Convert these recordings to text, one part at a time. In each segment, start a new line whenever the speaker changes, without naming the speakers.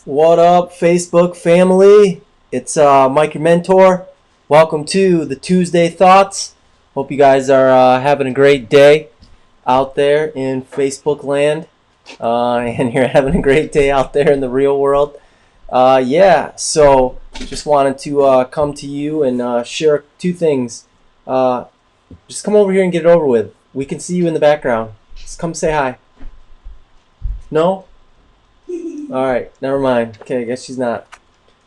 What up, Facebook family? It's Mike, your mentor. Welcome to the Tuesday Thoughts. Hope you guys are having a great day out there in Facebook land, and you're having a great day out there in the real world. So just wanted to come to you and share two things. Uh, just come over here and get it over with. We can see you in the background. Just come say hi. No? Alright, never mind. Okay, I guess she's not.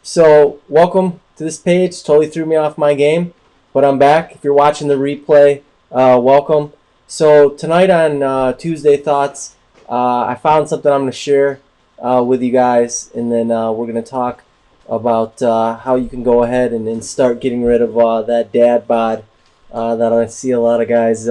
So, welcome to this page. Totally threw me off my game, but I'm back. If you're watching the replay, welcome. So, tonight on Tuesday Thoughts, I found something I'm going to share with you guys, and then we're going to talk about how you can go ahead and start getting rid of that dad bod that I see a lot of guys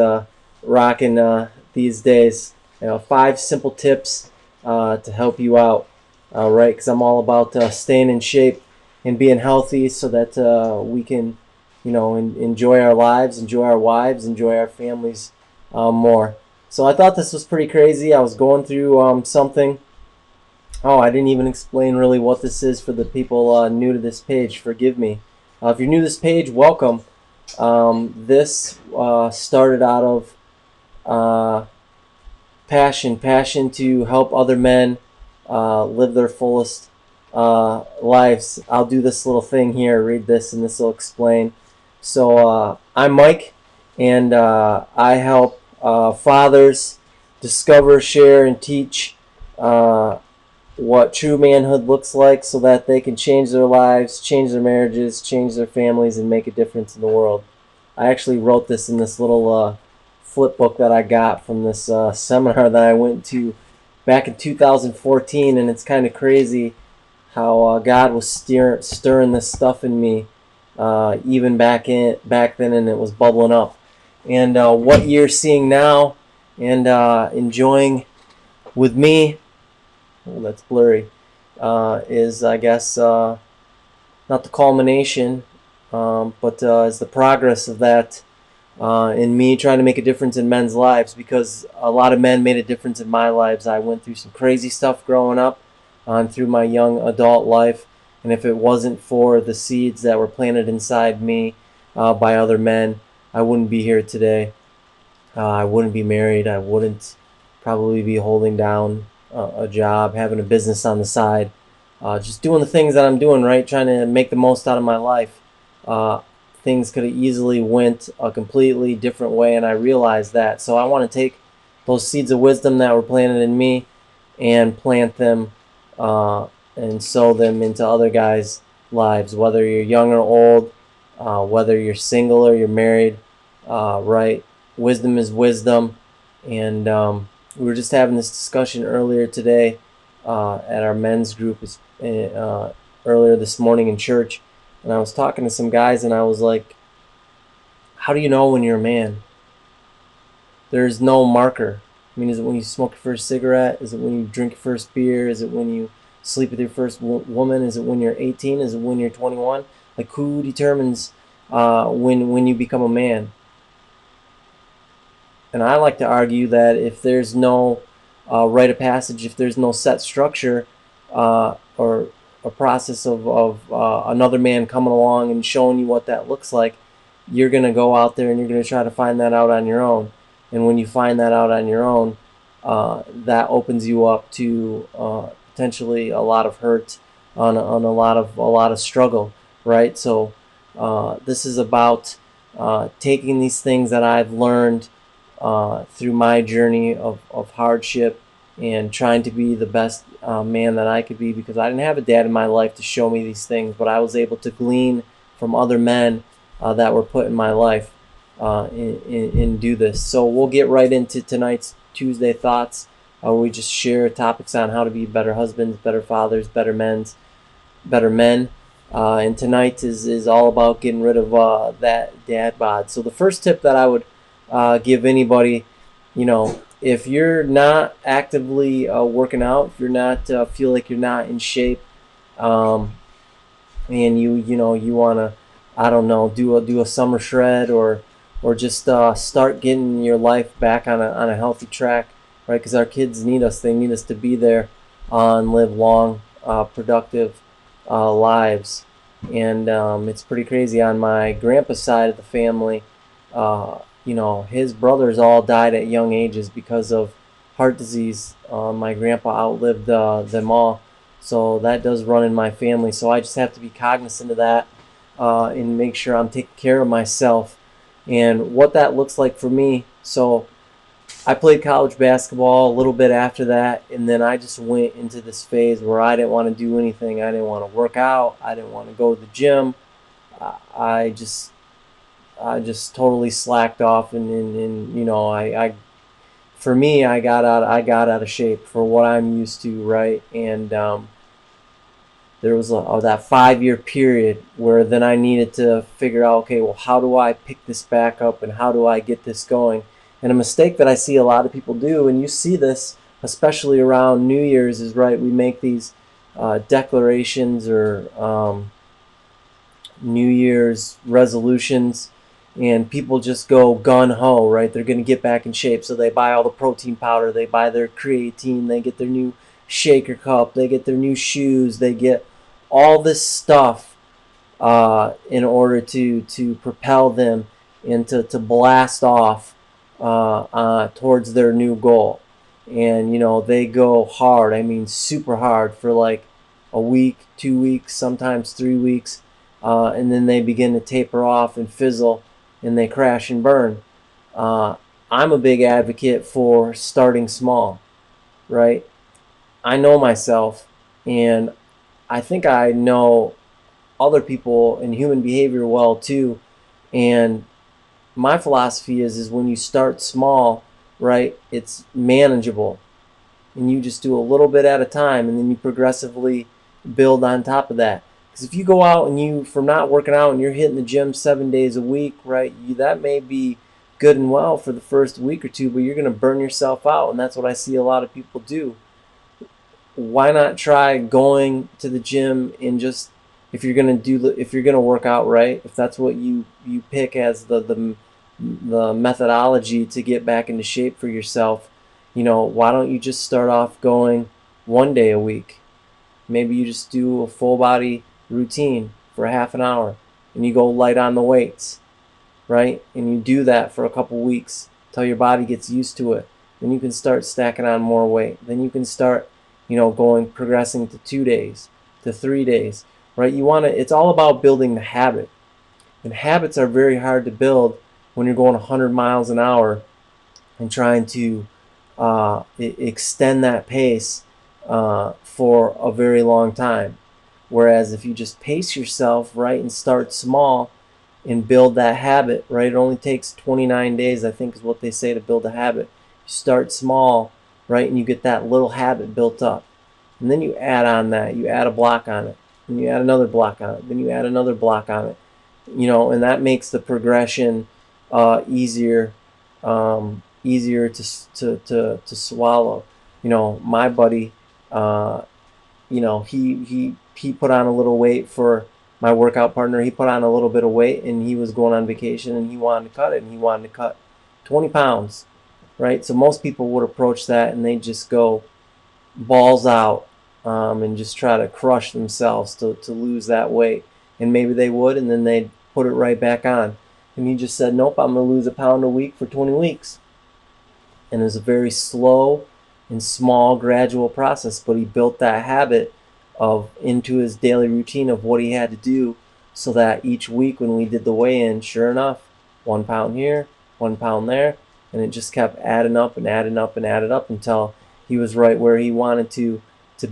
rocking these days. 5 simple tips to help you out. Right, because I'm all about staying in shape and being healthy so that we can, enjoy our lives, enjoy our wives, enjoy our families more. So I thought this was pretty crazy. I was going through something. Oh, I didn't even explain really what this is for the people new to this page. Forgive me. If you're new to this page, welcome. This started out of passion to help other men live their fullest lives. I'll do this little thing here, read this, and this will explain. So I'm Mike, and I help fathers discover, share, and teach what true manhood looks like so that they can change their lives, change their marriages, change their families, and make a difference in the world. I actually wrote this in this little flip book that I got from this seminar that I went to back in 2014, and it's kind of crazy how God was stirring this stuff in me even back then, and it was bubbling up. And what you're seeing now and enjoying with me, that's blurry, is I guess not the culmination, but is the progress of that. In me trying to make a difference in men's lives, because a lot of men made a difference in my lives. I went through some crazy stuff growing up and through my young adult life, and if it wasn't for the seeds that were planted inside me by other men, I wouldn't be here today. I wouldn't be married. I wouldn't probably be holding down a job, having a business on the side, just doing the things that I'm doing, right? Trying to make the most out of my life. Things could have easily went a completely different way, and I realized that. So I want to take those seeds of wisdom that were planted in me and plant them and sow them into other guys' lives, whether you're young or old, whether you're single or you're married, right? Wisdom is wisdom. And we were just having this discussion earlier today at our men's group earlier this morning in church. And I was talking to some guys, and I was like, how do you know when you're a man? There's no marker. I mean, is it when you smoke your first cigarette? Is it when you drink your first beer? Is it when you sleep with your first woman? Is it when you're 18? Is it when you're 21? Like, who determines when you become a man? And I like to argue that if there's no rite of passage, if there's no set structure or a process of another man coming along and showing you what that looks like, you're going to go out there and you're going to try to find that out on your own. And when you find that out on your own, that opens you up to potentially a lot of hurt, on a lot of struggle, right? So this is about taking these things that I've learned through my journey of hardship and trying to be the best man that I could be, because I didn't have a dad in my life to show me these things, but I was able to glean from other men that were put in my life and do this. So we'll get right into tonight's Tuesday Thoughts, where we just share topics on how to be better husbands, better fathers, better men. And tonight is all about getting rid of that dad bod. So the first tip that I would give anybody, if you're not actively working out, if you're not feel like you're not in shape, and you want to, I don't know, do a summer shred or just start getting your life back on a healthy track, right? Because our kids need us. They need us to be there and live long, productive lives. And it's pretty crazy. On my grandpa's side of the family, his brothers all died at young ages because of heart disease. My grandpa outlived them all, so that does run in my family. So I just have to be cognizant of that and make sure I'm taking care of myself and what that looks like for me. So I played college basketball a little bit after that, and then I just went into this phase where I didn't want to do anything. I didn't want to work out. I didn't want to go to the gym. I just totally slacked off, and I for me, I got out of shape for what I'm used to, right? And there was that 5 year period where then I needed to figure out, okay, well, how do I pick this back up and how do I get this going? And a mistake that I see a lot of people do, and you see this especially around New Year's, is right. We make these declarations or New Year's resolutions, and people just go gun ho, right? They're going to get back in shape, so they buy all the protein powder, they buy their creatine, they get their new shaker cup, they get their new shoes, they get all this stuff in order to propel them and to blast off towards their new goal. And they go hard. I mean, super hard for like a week, 2 weeks, sometimes 3 weeks, and then they begin to taper off and fizzle, and they crash and burn. I'm a big advocate for starting small, right? I know myself, and I think I know other people and human behavior well too. And my philosophy is when you start small, right, it's manageable, and you just do a little bit at a time, and then you progressively build on top of that. Because if you go out and you, from not working out, and you're hitting the gym 7 days a week, right, that may be good and well for the first week or two, but you're going to burn yourself out, and that's what I see a lot of people do. Why not try going to the gym and just, if you're gonna work out, right, if that's what you pick as the methodology to get back into shape for yourself, why don't you just start off going 1 day a week? Maybe you just do a full body routine for half an hour, and you go light on the weights, right? And you do that for a couple weeks till your body gets used to it. Then you can start stacking on more weight. Then you can start, progressing to 2 days, to 3 days, right? It's all about building the habit. And habits are very hard to build when you're going 100 miles an hour and trying to extend that pace for a very long time. Whereas if you just pace yourself, right, and start small and build that habit, right, it only takes 29 days, I think is what they say, to build a habit. You start small, right, and you get that little habit built up. And then you add on that, you add a block on it, and you add another block on it, then you add another block on it, and that makes the progression easier to swallow. My buddy, he put on a little weight for my workout partner. He put on a little bit of weight, and he was going on vacation, and he wanted to cut it, and he wanted to cut 20 pounds, right? So most people would approach that, and they just go balls out and just try to crush themselves to lose that weight. And maybe they would, and then they'd put it right back on. And he just said, nope, I'm going to lose a pound a week for 20 weeks. And it was a very slow and small, gradual process, but he built that habit into his daily routine of what he had to do, so that each week when we did the weigh-in, sure enough, 1 pound here, 1 pound there, and it just kept adding up and adding up and added up until he was right where he wanted to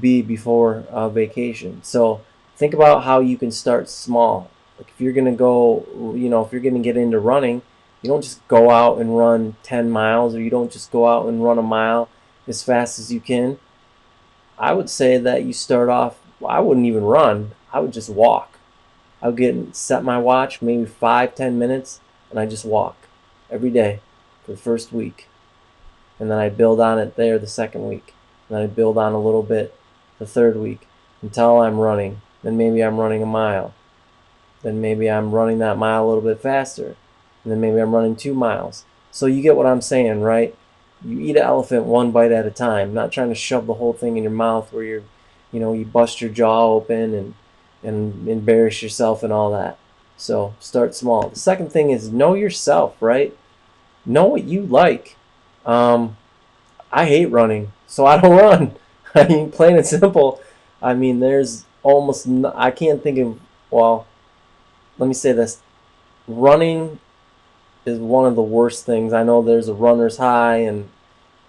be before vacation. So think about how you can start small. Like if you're going to go, if you're going to get into running, you don't just go out and run 10 miles, or you don't just go out and run a mile as fast as you can. I would say that you start off, I wouldn't even run. I would just walk. I would set my watch, maybe 5-10 minutes, and I just walk every day for the first week. And then I build on it there the second week. And then I build on a little bit the third week until I'm running. Then maybe I'm running a mile. Then maybe I'm running that mile a little bit faster. And then maybe I'm running 2 miles. So you get what I'm saying, right? You eat an elephant one bite at a time. Not trying to shove the whole thing in your mouth where you're you bust your jaw open and embarrass yourself and all that. So start small. The second thing is know yourself, right? Know what you like. Um, I hate running, so I don't run. I mean, plain and simple. I mean, there's almost I can't think of. Well, let me say this: running is one of the worst things. I know there's a runner's high, and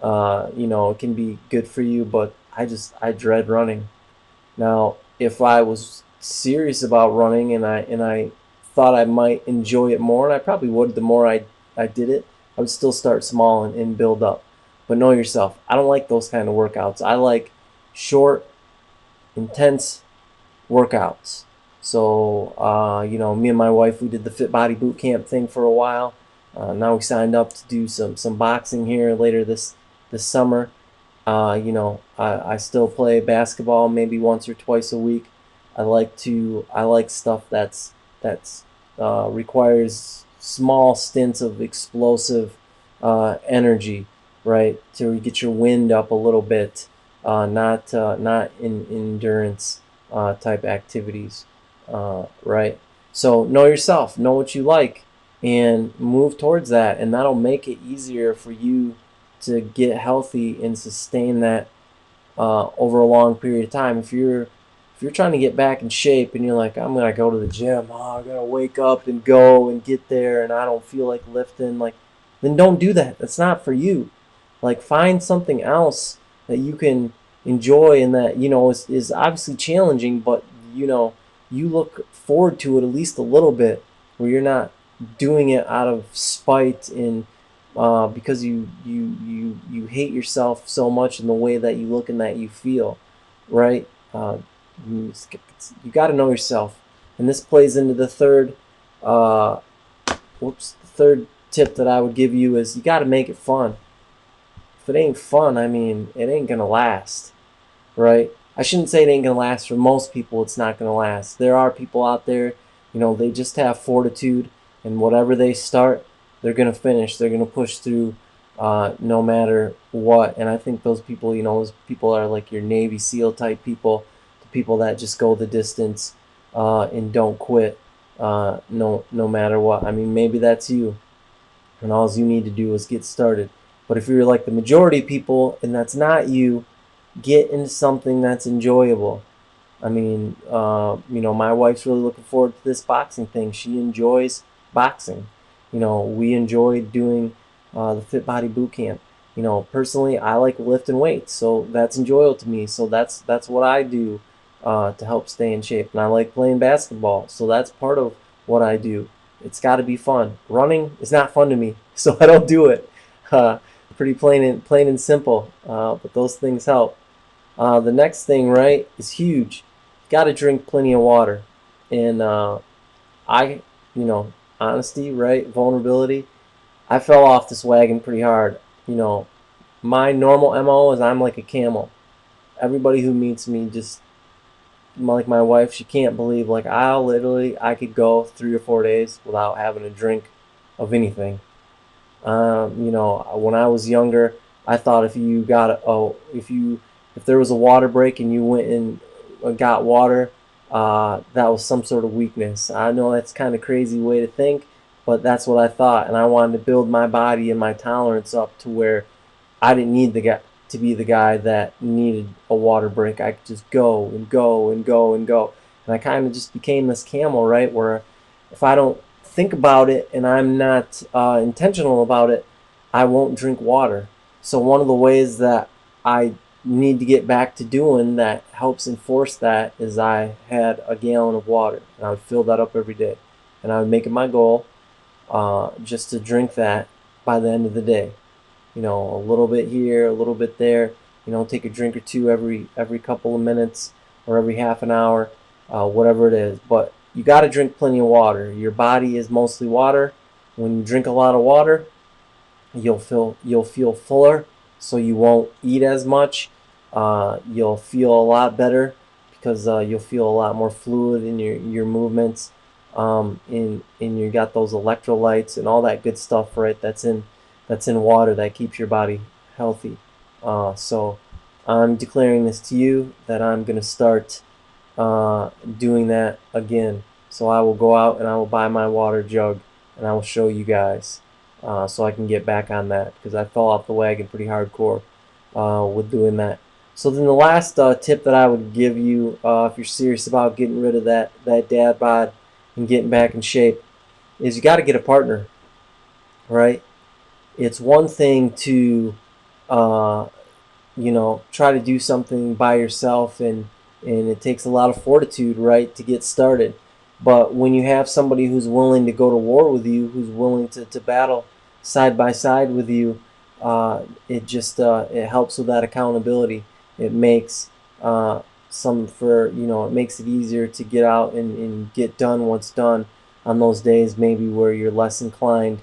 it can be good for you, but I dread running. Now, if I was serious about running and I thought I might enjoy it more, and I probably would the more I did it, I would still start small and build up. But know yourself. I don't like those kind of workouts. I like short, intense workouts. So, me and my wife, we did the Fit Body Boot Camp thing for a while. Now we signed up to do some boxing here later this summer. I still play basketball maybe once or twice a week. I like stuff that's requires small stints of explosive energy, right? To get your wind up a little bit, not in endurance type activities, right? So know yourself, know what you like, and move towards that, and that'll make it easier for you to get healthy and sustain that over a long period of time. If you're trying to get back in shape and you're like, I'm gonna go to the gym, I gotta wake up and go and get there, and I don't feel like lifting, like, then don't do that. That's not for you. Like, find something else that you can enjoy and that is obviously challenging, but you look forward to it at least a little bit, where you're not doing it out of spite and because you hate yourself so much in the way that you look and that you feel, right? You got to know yourself, and this plays into the uh, third tip that I would give you is you got to make it fun. If it ain't fun, I mean, it ain't gonna last, right? I shouldn't say it ain't gonna last. For most people, it's not gonna last. There are people out there, they just have fortitude, and whatever they start, they're gonna finish. They're gonna push through, no matter what. And I think those people are like your Navy SEAL type people, the people that just go the distance, and don't quit, no matter what. I mean, maybe that's you, and all you need to do is get started. But if you're like the majority of people and that's not you, get into something that's enjoyable. I mean, my wife's really looking forward to this boxing thing. She enjoys boxing. We enjoy doing the Fit Body Boot Camp. Personally, I like lifting weights, so that's enjoyable to me. So that's what I do to help stay in shape. And I like playing basketball, so that's part of what I do. It's got to be fun. Running is not fun to me, so I don't do it. Uh, Pretty plain and simple, but those things help. The next thing, right, is huge. You got to drink plenty of water. And I, honesty, right, vulnerability. I fell off this wagon pretty hard. My normal MO is I'm like a camel. Everybody who meets me just, like my wife, she can't believe, like, I could go 3 or 4 days without having a drink of anything. When I was younger, I thought if there was a water break and you went and got water, that was some sort of weakness. I know that's kind of crazy way to think, but that's what I thought, and I wanted to build my body and my tolerance up to where I didn't need to be the guy that needed a water break. I could just go and go and go and go, and I kind of just became this camel, right? Where if I don't think about it and I'm not intentional about it, I won't drink water. So one of the ways that I need to get back to doing that helps enforce that is I had a gallon of water, and I would fill that up every day, and I would make it my goal just to drink that by the end of the day. A little bit here, a little bit there. Take a drink or two every couple of minutes or every half an hour, whatever it is. But you got to drink plenty of water. Your body is mostly water. When you drink a lot of water, you'll feel fuller, so you won't eat as much. You'll feel a lot better because you'll feel a lot more fluid in your movements. In you got those electrolytes and all that good stuff, right? That's in water that keeps your body healthy. So I'm declaring this to you that I'm going to start doing that again. So I will go out and I will buy my water jug and I will show you guys so I can get back on that, because I fell off the wagon pretty hardcore with doing that. So then the last tip that I would give you, if you're serious about getting rid of that dad bod and getting back in shape, is you got to get a partner, right? It's one thing to uh, try to do something by yourself, and it takes a lot of fortitude, right, to get started. But when you have somebody who's willing to go to war with you, who's willing to battle side by side with you, it helps with that accountability. It makes it makes it easier to get out and get done what's done on those days maybe where you're less inclined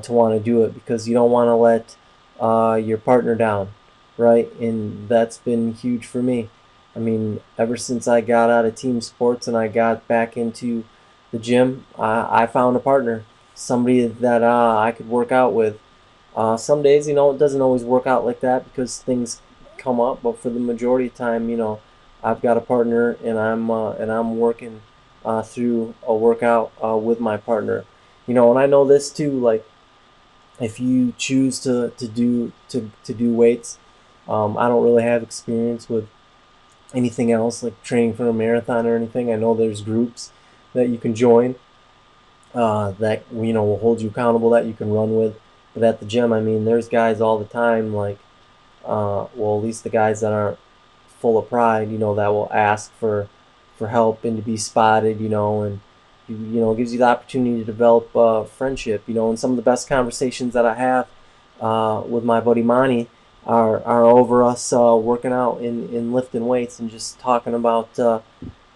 to want to do it, because you don't want to let your partner down, right? And that's been huge for me. I mean, ever since I got out of team sports and I got back into the gym, I found a partner, somebody that I could work out with. Some days, it doesn't always work out like that because things come up, but for the majority of the time, I've got a partner, and I'm working through a workout with my partner. And I know this too, like, if you choose to do weights, I don't really have experience with anything else like training for a marathon or anything. I know there's groups that you can join that will hold you accountable, that you can run with. But at the gym, I mean, there's guys all the time, like well, at least the guys that aren't full of pride, that will ask for help and to be spotted, and gives you the opportunity to develop friendship, and some of the best conversations that I have with my buddy Monty are over us working out and lifting weights and just talking about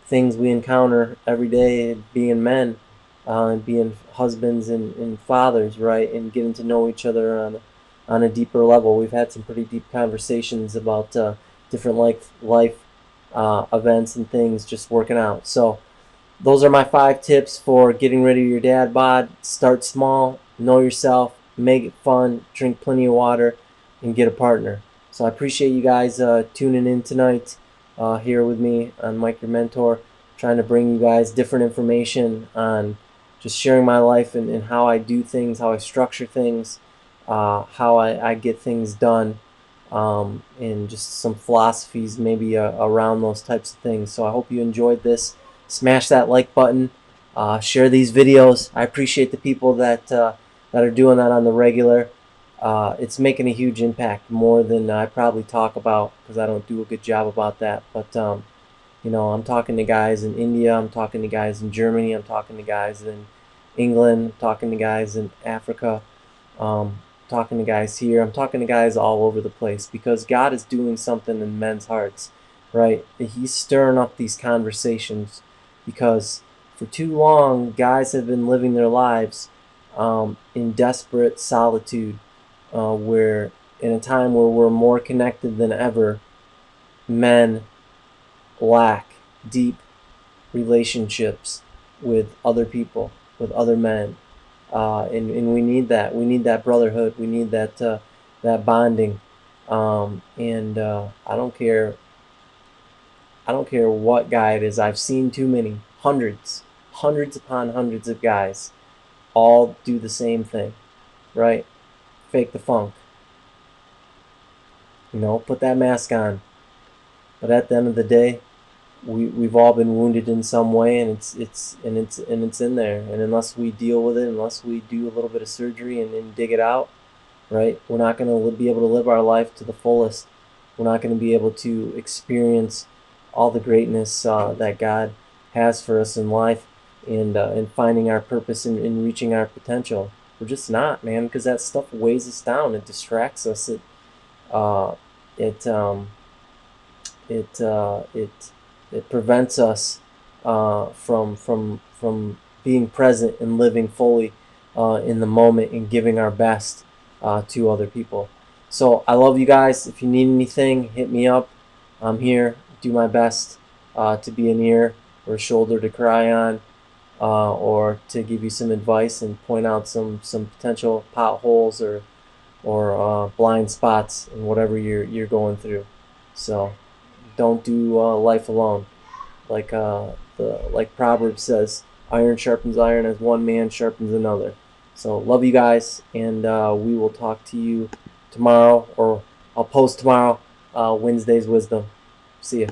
things we encounter every day, being men and being husbands and fathers, right, and getting to know each other on a deeper level. We've had some pretty deep conversations about different life events and things, just working out. So those are my 5 tips for getting rid of your dad bod. Start small, know yourself, make it fun, drink plenty of water, and get a partner. So I appreciate you guys tuning in tonight here with me on Mike Your Mentor, trying to bring you guys different information on just sharing my life and how I do things, how I structure things, how I get things done, and just some philosophies maybe around those types of things. So I hope you enjoyed this. Smash that like button. Share these videos. I appreciate the people that are doing that on the regular. It's making a huge impact, more than I probably talk about, because I don't do a good job about that. But I'm talking to guys in India. I'm talking to guys in Germany. I'm talking to guys in England. I'm talking to guys in Africa. Talking to guys here. I'm talking to guys all over the place, because God is doing something in men's hearts, right? He's stirring up these conversations, because for too long, guys have been living their lives in desperate solitude, where in a time where we're more connected than ever, men lack deep relationships with other people, with other men. And we need that. We need that brotherhood. We need that bonding. And I don't care. I don't care what guy it is. I've seen too many, hundreds upon hundreds of guys, all do the same thing, right? Fake the funk. Put that mask on. But at the end of the day, we've all been wounded in some way, and it's in there. And unless we deal with it, unless we do a little bit of surgery and dig it out, right, we're not going to be able to live our life to the fullest. We're not going to be able to experience all the greatness that God has for us in life, and finding our purpose and reaching our potential. We're just not, man, because that stuff weighs us down. It distracts us. Uh, it it uh, it it prevents us from being present and living fully in the moment and giving our best to other people. So I love you guys. If you need anything, hit me up. I'm here. Do my best to be an ear or a shoulder to cry on, or to give you some advice and point out some potential potholes or blind spots in whatever you're going through. So don't do life alone. Like Proverbs says, iron sharpens iron as one man sharpens another. So love you guys, and we will talk to you tomorrow, or I'll post tomorrow. Wednesday's wisdom. See ya.